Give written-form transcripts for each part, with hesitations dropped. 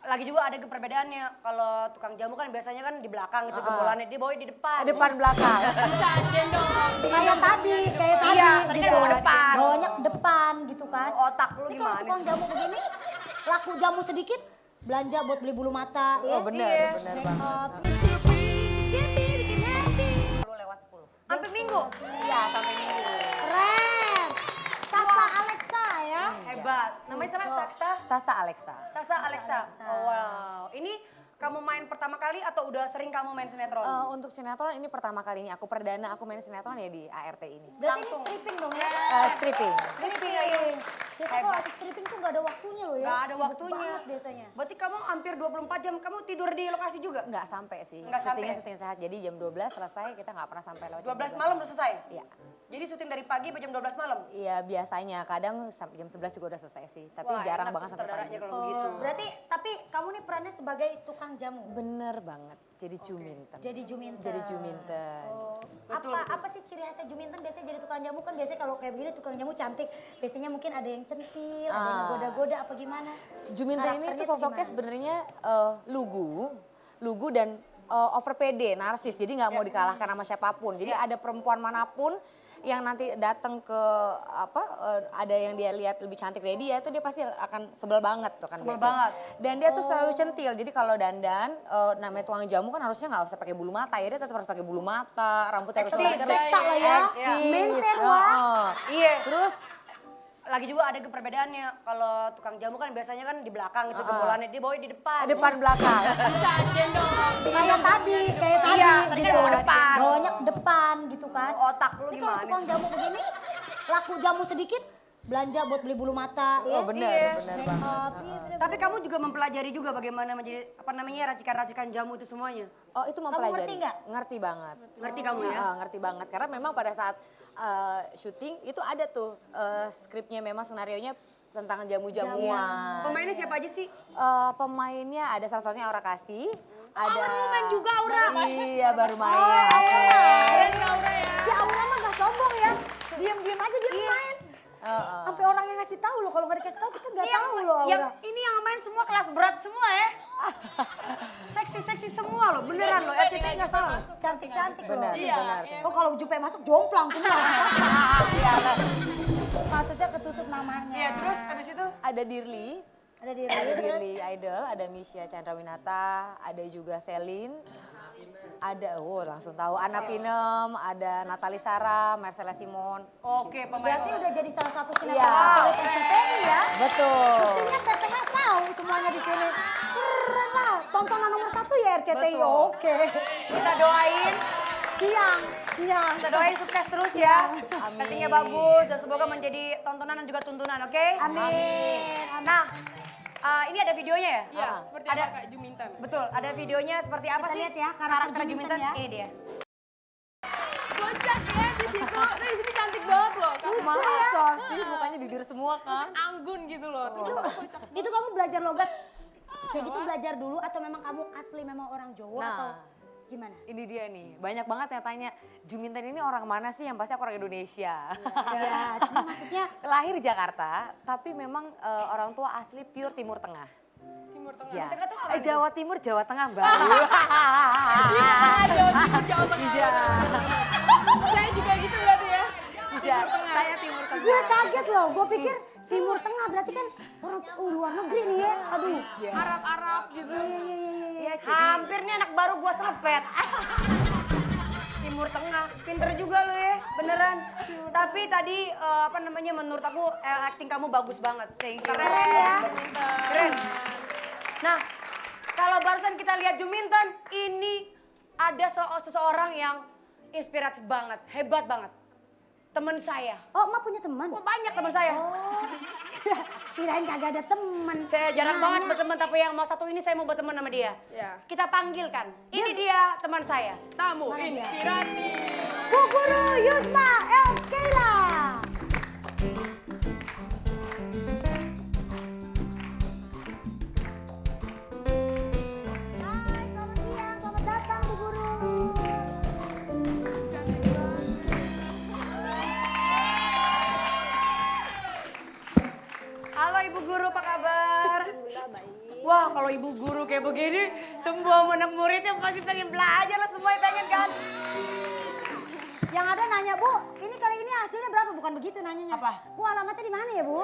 lagi juga ada perbedaannya. Kalau tukang jamu kan biasanya kan di belakang itu gembolannya, dia bawa di depan. Depan belakang. Kayak tadi Iya, tadi kan gitu. bawa depan. Bawanya ke depan gitu kan. Otak lu Tapi kalau gimana tukang sih? jamu begini, laku jamu sedikit, belanja buat beli bulu mata. Oh benar, Iya. benar Make banget. up, bikin happy. 10:10. Sampai minggu. Iya, sampai minggu. Keren. Sasa Alexa ya. Hebat. Namanya salah Saksa? Sasa Alexa. Sasa Alexa. Alexa. Oh, wow. Ini kamu main pertama kali atau udah sering kamu main sinetron? Untuk sinetron ini pertama kalinya aku perdana aku main sinetron ya di ART ini. Berarti Langsung. ini stripping dong ya? Stripping. Stripping. Biasanya kalau artis stripping tuh gak ada waktunya loh ya. Gak ada Sibuk waktunya. banget biasanya. Berarti kamu hampir 24 jam kamu tidur di lokasi juga? Nggak sampai sih. Nggak Syutingnya sampai. syuting sehat. Jadi jam 12 selesai kita nggak pernah sampai lewat 12 malam udah selesai? Iya. Jadi syuting dari pagi sampai jam 12 malam? Iya biasanya kadang sampai jam 11 juga udah selesai sih. Tapi Wah, jarang enak banget tuh sampai sutradaranya pagi. kalau begitu. Berarti tapi kamu nih perannya sebagai tukang jamu. Bener banget. Jadi Juminten. Jadi Juminten. Jadi Juminten. Oh. Betul, betul. Apa sih ciri khasnya Juminten? Biasanya jadi tukang jamu kan biasanya kalau kayak begini tukang jamu cantik. Biasanya mungkin ada yang centil, ada yang goda-goda apa gimana? Juminten ini tuh Karakternya sosoknya gimana? sebenarnya lugu dan over pede, narsis. Jadi nggak mau dikalahkan sama siapapun. Jadi ada perempuan manapun yang nanti datang ke ada yang dia lihat lebih cantik dari dia, itu dia pasti akan sebel banget tuh kan. Sebel gitu. banget. Dan dia tuh selalu centil. Jadi kalau dandan namanya tukang jamu kan harusnya nggak usah pakai bulu mata ya, dia tetap harus pakai bulu mata, rambutnya harus Eksis. Ketat lah ya. eksis. Maintain lah. Heeh. Iya. Terus Lagi juga ada perbedaannya. Kalau tukang jamu kan biasanya kan di belakang itu gembolannya, dia bawa di depan. depan belakang. Kayak tadi Iya, tadi kan bawa depan. Bawanya ke depan gitu kan. Otak lu Tapi kalau gimana tukang sih? jamu begini, laku jamu sedikit, belanja buat beli bulu mata. Oh ya. benar, Iya. benar Make banget. up, iya bener. Tapi kamu juga mempelajari juga bagaimana menjadi racikan-racikan jamu itu semuanya. Oh itu mempelajari. ngerti nggak? Ngerti banget. Ngerti kamu ya? Ngerti banget karena memang pada saat syuting itu ada tuh skripnya memang senarionya tentang jamu-jamuan. Pemainnya siapa aja sih? Pemainnya ada salah satunya Aura Kasih. Ada baru main juga, Aura. Iya baru main. Keren ya Aura ya. Si Aura mah gak sombong ya. Diam-diam aja dia main. Sampai orang yang ngasih tahu loh, kalau nggak dikasih tahu kita nggak tahu loh Yang Aura. ini yang main semua kelas berat semua ya. Seksi-seksi semua loh, beneran loh. RCTI nggak salah. Cantik-cantik loh. Benar, benar. Oh kalau Jupe masuk jomplang semua. Iya, lah. Maksudnya ketutup namanya. Iya, terus habis itu Ada Dirli. Ada di Ada terus. Dirli Idol, ada Misha Chandrawinata, ada juga Selin. Ada, langsung tahu, Anna Pinem, ada Natali Sara, Marcella Simon. oke pemain. Berarti udah jadi salah satu sinetron Iya. favorit RCTI ya. Betul. Buktinya PPH tahu semuanya di sini. Keren lah, tontonan nomor 1 ya RCTI. Betul. Oke. Kita doain, Siang. kita doain sukses terus ya. Amin. Ratingnya bagus dan semoga menjadi tontonan dan juga tuntunan, oke? Amin. Nah, ini ada videonya ya? Iya, seperti Ada- apa Kak Juminten? Betul, ada videonya seperti apa Kita sih? lihat ya, karakter Juminten ya. Ini dia. Kocak ya di situ. Nah di sini cantik banget loh. Kak. Masa sih mukanya bibir semua kan? Anggun gitu loh. Kocak. Itu kamu belajar logat kayak gitu belajar dulu atau memang kamu asli memang orang Jawa Nah. atau gimana? Ini dia nih, banyak banget yang tanya, Juminten ini orang mana sih? Yang pasti aku orang Indonesia. Ya, cuma maksudnya Lahir di Jakarta, tapi memang orang tua asli pure Timur Tengah. Timur Tengah. Ya. Tengah tuh apa nih? Jawa Timur, Jawa Tengah baru. Jawa Timur, Jawa Tengah. Iya. Saya juga gitu berarti ya. Iya, saya Timur Tengah. gue kaget loh, gue pikir Timur Tengah berarti kan orang luar negeri nih ya. Aduh. Arab-Arab gitu. Iya, hampir nih anak baru gua selepet. Timur Tengah, pinter juga lo ya, beneran. Tapi tadi menurut aku acting kamu bagus banget. Thank you. Keren ya. Keren. Nah, kalau barusan kita lihat Juminten, ini ada seseorang yang inspiratif banget, hebat banget. Temen saya. Oh, emak punya teman? Oh, banyak teman saya. Oh. Kirain kagak ada teman. Saya jarang banget Nanya. berteman, tapi yang mau satu ini saya mau berteman sama dia. Ya. Kita panggilkan. Ini dia teman saya. Tamu Mana dia? inspiratif. Bu Guru Yusma El Keila. Hai, selamat siang, selamat datang Bu Guru. Halo Ibu Guru, apa kabar? Wah, kalau Ibu Bu Guru kayak begini, semua anak muridnya pasti pengen belajar lah, semuanya pengen kan? Yang ada nanya, Bu, ini kali ini hasilnya berapa? Bukan begitu nanyanya. Apa? Bu, alamatnya di mana ya, Bu?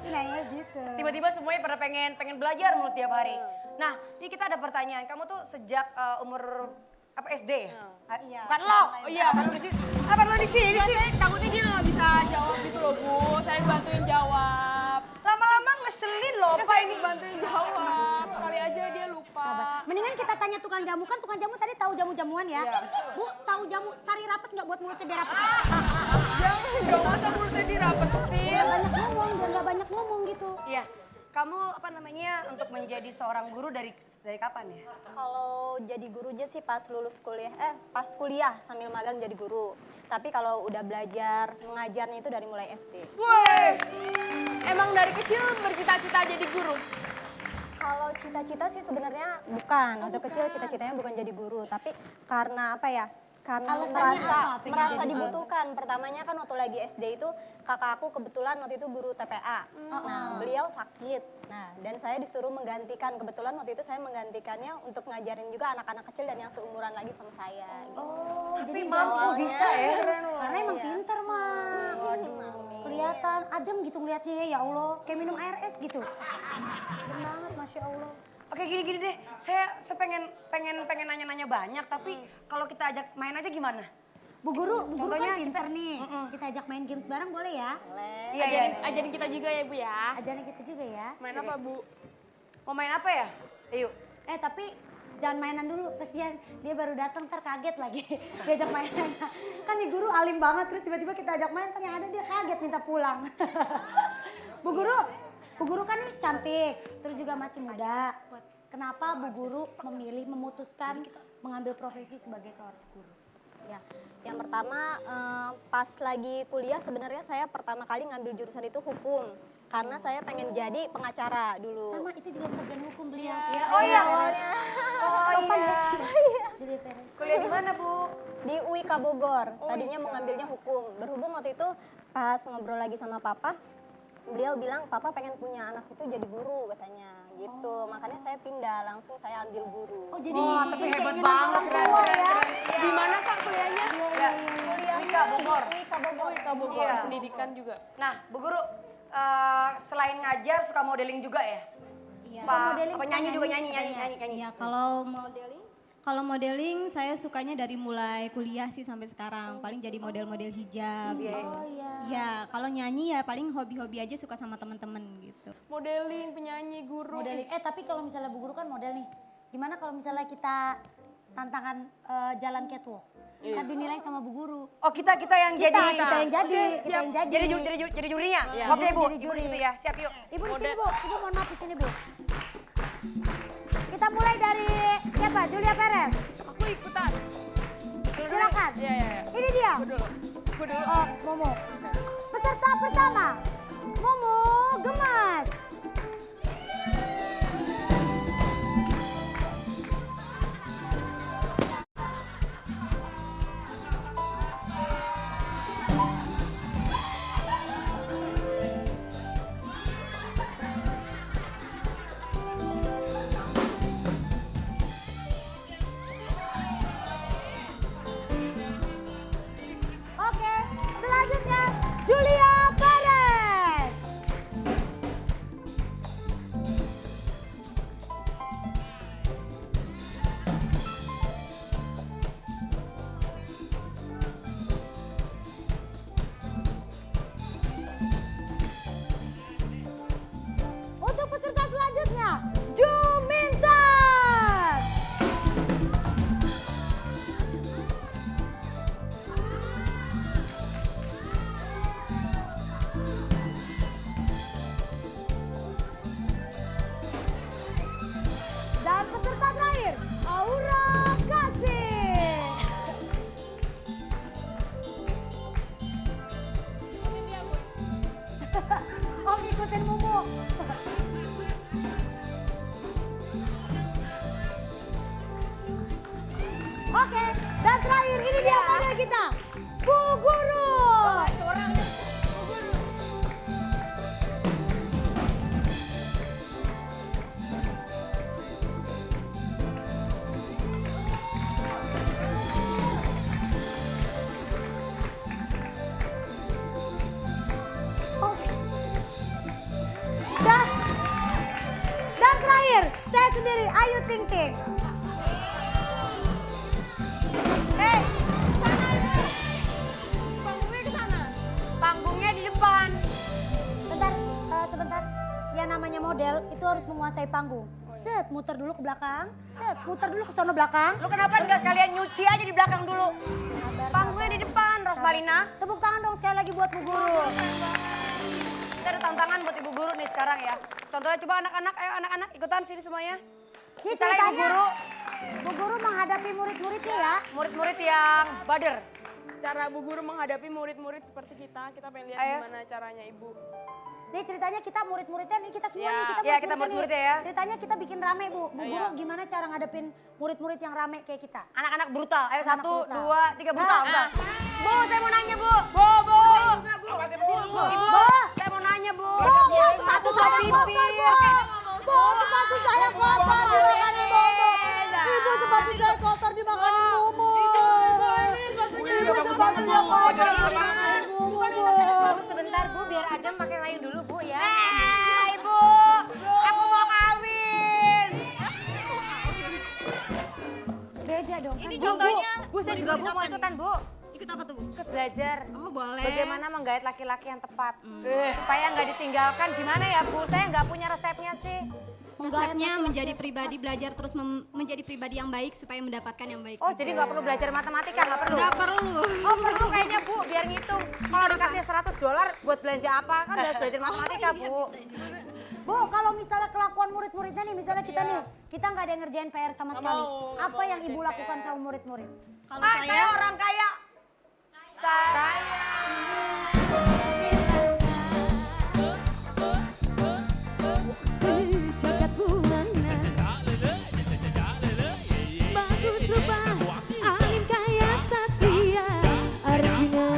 Nanya gitu. Tiba-tiba semuanya pada pengen belajar menurut tiap hari. Nah, ini kita ada pertanyaan. Kamu tuh sejak umur apa SD ya? Iya. Bukan lo. Oh iya. Apa lo di sini? Apa lo di sini? Saya takutnya dia nggak bisa jawab gitu loh Bu. Saya bantuin jawab. Lama-lama ngeselin loh. Kan saya ingin bantuin jawab. Kali aja dia lupa. Sabar. Mendingan kita tanya tukang jamu, kan tukang jamu tadi tahu jamu-jamuan ya. Iya. Bu, tahu jamu sari rapet nggak buat mulutnya biar rapet? Jangan masa mulutnya dirapetin. Biar banyak ngomong, biar nggak banyak ngomong gitu. Iya. Kamu apa namanya untuk menjadi seorang guru dari kapan ya? Kalau jadi gurunya sih pas lulus kuliah, pas kuliah sambil magang jadi guru. Tapi kalau udah belajar mengajarnya itu dari mulai SD. Woi. Emang dari kecil bercita-cita jadi guru? Kalau cita-cita sih sebenarnya bukan. Waktu kecil cita-citanya bukan jadi guru, tapi karena apa ya? Karena Alasannya apa pengen merasa jadi guru? dibutuhkan. Pertamanya kan waktu lagi SD itu kakak aku kebetulan waktu itu guru TPA. Nah, beliau sakit. Nah, dan saya disuruh menggantikan. Kebetulan waktu itu saya menggantikannya untuk ngajarin juga anak-anak kecil dan yang seumuran lagi sama saya. Gitu. Oh, Tapi jadi mampu awalnya- bisa ya. karena emang Iya. pinter mah. Kelihatan adem gitu ngeliatnya ya Allah. Kayak minum air es gitu. Adem banget, Masya Allah. Oke gini deh, saya pengen nanya-nanya banyak, tapi kalau kita ajak main aja gimana? Bu Guru Contohnya kan pinter nih. Kita ajak main games bareng boleh ya? Iya, iya. Ajarin kita juga ya Bu ya. Ajarin kita juga ya. Main apa Bu? Mau main apa ya? Ayo. Tapi jangan mainan dulu, kesian dia baru datang ntar kaget lagi diajak mainan. Kan nih guru alim banget terus tiba-tiba kita ajak main, ternyata dia kaget minta pulang. Bu Guru kan nih cantik, terus juga masih muda. Kenapa Bu Guru memilih memutuskan mengambil profesi sebagai seorang guru? Ya, yang pertama pas lagi kuliah sebenarnya saya pertama kali ngambil jurusan itu hukum. Karena saya pengen jadi pengacara dulu. Sama itu juga sarjana hukum beliau. Oh iya. Sopan iya. ya. Julia Perez. Kuliah di mana, Bu? Di UIK Bogor. Tadinya mau ngambilnya hukum. Berhubung waktu itu pas ngobrol lagi sama papa, beliau bilang papa pengen punya anak itu jadi guru katanya gitu. Makanya saya pindah, langsung saya ambil guru. Oh jadi Wah, ngikutin tapi hebat keinginan banget, orang tua ya. Di mana Kak kuliahnya? Ya, Wika Bogor. UIK Bogor. UIK Bogor, Iya. pendidikan juga. Nah, Bu Guru, selain ngajar suka modeling juga ya? Iya. Apa, Modeling apa suka nyanyi juga nyanyi nyanyi. Iya, kalau modeling saya sukanya dari mulai kuliah sih sampai sekarang. Paling jadi model-model hijab gitu. Oh iya. Ya, kalau nyanyi ya paling hobi-hobi aja suka sama teman-teman gitu. Modeling, penyanyi, guru. Modeling. Tapi kalau misalnya Bu Guru kan model nih. Gimana kalau misalnya kita tantangan jalan catwalk? Kan dinilai sama Bu Guru. Oh, kita yang jadi. Kita yang jadi, Oke, kita siap. yang jadi. Jadi jurinya. Iya. Oke, Bu. Jadi Ibu juri. di situ ya. Siap yuk. Ibu di sini Bu, Ibu mohon maaf di sini Bu. Kita mulai dari siapa? Julia Perez. Aku ikutan. Silakan. Iya, iya, iya. Ini dia. Aku dulu. Aku dulu. Oh, Momo. Peserta pertama, Momo Gemas. Oke, selanjutnya Julia Perez. Untuk peserta selanjutnya, Juminten. Dan peserta terakhir, Aura Kasih. Oh, ngikutin Mumu. Oke, dan terakhir ini dia model kita, Bu Guru. terakhir, saya sendiri, Ayu Ting Ting. Panggungnya ke sana. Panggungnya di depan. Sebentar. Yang namanya model itu harus menguasai panggung. Set, muter dulu ke belakang. Set, muter dulu ke sono belakang. Lu kenapa nggak sekalian nyuci aja di belakang dulu? Sabar, Panggungnya di depan, Rosmalina. Tepuk tangan dong sekali lagi buat Bu Guru. Kita ada tantangan buat Ibu Guru nih sekarang ya. Contohnya coba anak-anak, ayo anak-anak ikutan sini semuanya. Ini Misalnya Ibu ceritanya Guru, Bu Guru menghadapi murid-muridnya ya. murid-murid yang bader. Cara Bu Guru menghadapi murid-murid seperti kita pengen lihat Ayo. gimana caranya Ibu. Nih ceritanya kita murid-muridnya nih, kita semua Ya. nih, kita Ya, kita murid-muridnya murid-muridnya nih. ya. Ceritanya kita bikin rame Bu. Bu Iya. Guru gimana cara ngadepin murid-murid yang rame kayak kita? Anak-anak brutal. Ayo Anak-anak 1, brutal. 2, 3 brutal. Nah. Bentar. Bu, saya mau nanya Bu. Bu! Apa sih, Bu? Ibu, saya mau nanya Bu. Bu, sepatu saya kotor Bu. Bu, sepatu saya kotor dimakanin Momo. Ibu, sepatu saya kotor dimakanin Momo. Ibu, sepatunya kotor dimakanin Momo. Bu, sebentar Bu, biar Adam pakai payung dulu Bu ya. Ibu, aku mau kawin. Beda dong. Ini kan, Bu. contohnya. Bu, saya juga Bu mau ikutan Bu. Ikut apa tuh Bu? Ikut belajar. Oh boleh. Bagaimana menggait laki-laki yang tepat. Supaya nggak ditinggalkan. Gimana ya Bu, saya nggak punya resepnya sih. Resepnya menjadi pribadi, belajar terus menjadi pribadi yang baik supaya mendapatkan yang baik. Oh, jadi nggak perlu belajar matematika, nggak perlu? Nggak perlu. Oh, perlu kayaknya Bu, biar ngitung. Kalau dikasih $100 buat belanja apa, kan harus belajar matematika Bu. Bu, kalau misalnya kelakuan murid-muridnya nih, misalnya kita nih, kita nggak ada yang ngerjain PR sama sekali. Apa yang Ibu lakukan sama murid-murid? Kalau Saya saya orang kaya. Saya. Sejagat bungana bagus rupa alim kaya satria Arjuna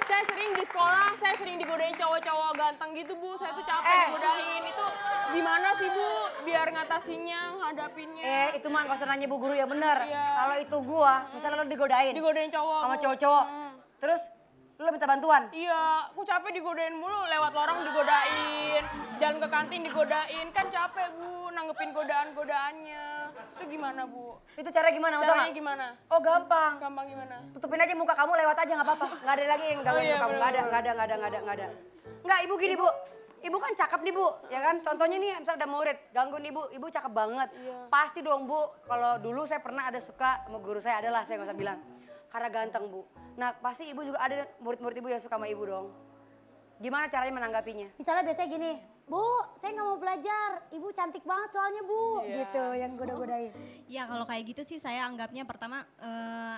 Saya sering di sekolah, saya sering digodain cowok-cowok ganteng gitu Bu. Saya tuh capek digodain. Itu gimana sih Bu biar ngatasinnya, hadapinnya? Itu mah nggak usah nanya Bu Guru ya bener. Iya. Kalau itu gua, misalnya lo digodain Digodain cowok. sama Bu. cowok-cowok. Terus lo minta bantuan. Iya, aku capek digodain mulu, lewat lorong digodain, jalan ke kantin digodain, kan capek Bu nanggepin godaan-godaannya. Itu gimana Bu? Itu cara gimana? Mau tau Caranya nggak? gimana? Oh gampang. Gampang gimana? Tutupin aja muka kamu, lewat aja nggak apa-apa. Nggak ada lagi yang gangguin Oh iya, kamu. Nggak ada, bener. nggak ada. Nggak, Ibu gini Bu. Ibu kan cakep nih Bu, ya kan? Contohnya nih misalnya ada murid, gangguin Ibu cakep banget. Pasti dong Bu, kalau dulu saya pernah ada suka sama guru saya adalah, saya nggak usah bilang. Karena ganteng Bu. Nah pasti Ibu juga ada murid-murid Ibu yang suka sama Ibu dong. Gimana caranya menanggapinya? Misalnya biasanya gini, Bu, saya nggak mau belajar. Ibu cantik banget soalnya Bu, gitu, yang goda-godain. Ya kalau kayak gitu sih saya anggapnya pertama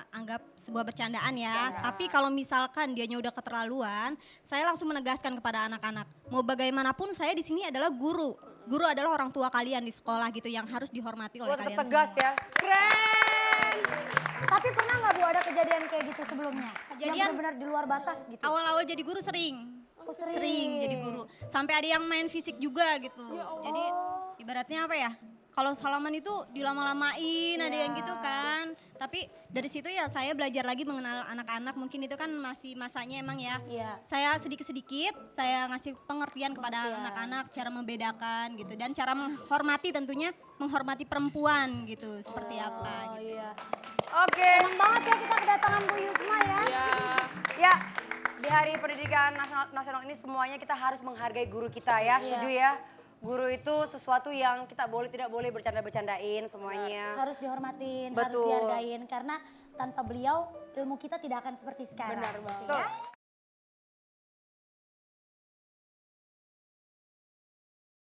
anggap sebuah bercandaan ya. Tapi kalau misalkan dianya udah keterlaluan, saya langsung menegaskan kepada anak-anak. Mau bagaimanapun saya di sini adalah guru. Guru adalah orang tua kalian di sekolah gitu yang harus dihormati oleh Buat kalian tegas semua. ya. Keren. Tapi pernah nggak Bu ada kejadian kayak gitu sebelumnya? Yang Kejadian? benar-benar di luar batas gitu? Awal-awal jadi guru sering. Oh, sering. Jadi guru. Sampai ada yang main fisik juga gitu. Jadi ibaratnya apa ya? Kalau salaman itu dilama-lamain, ada yang gitu kan. Tapi dari situ ya saya belajar lagi mengenal anak-anak. Mungkin itu kan masih masanya emang ya. Iya. Saya sedikit-sedikit saya ngasih pengertian kepada anak-anak cara membedakan gitu dan cara menghormati tentunya menghormati perempuan gitu seperti apa gitu. Iya. Oke. Senang banget ya kita kedatangan Bu Yusma ya. Ya, di Hari Pendidikan Nasional ini semuanya kita harus menghargai guru kita ya, setuju ya? Guru itu sesuatu yang kita tidak boleh bercanda-bercandain semuanya. Harus dihormatin, Betul. harus dihargain karena tanpa beliau ilmu kita tidak akan seperti sekarang. Benar banget. Ya?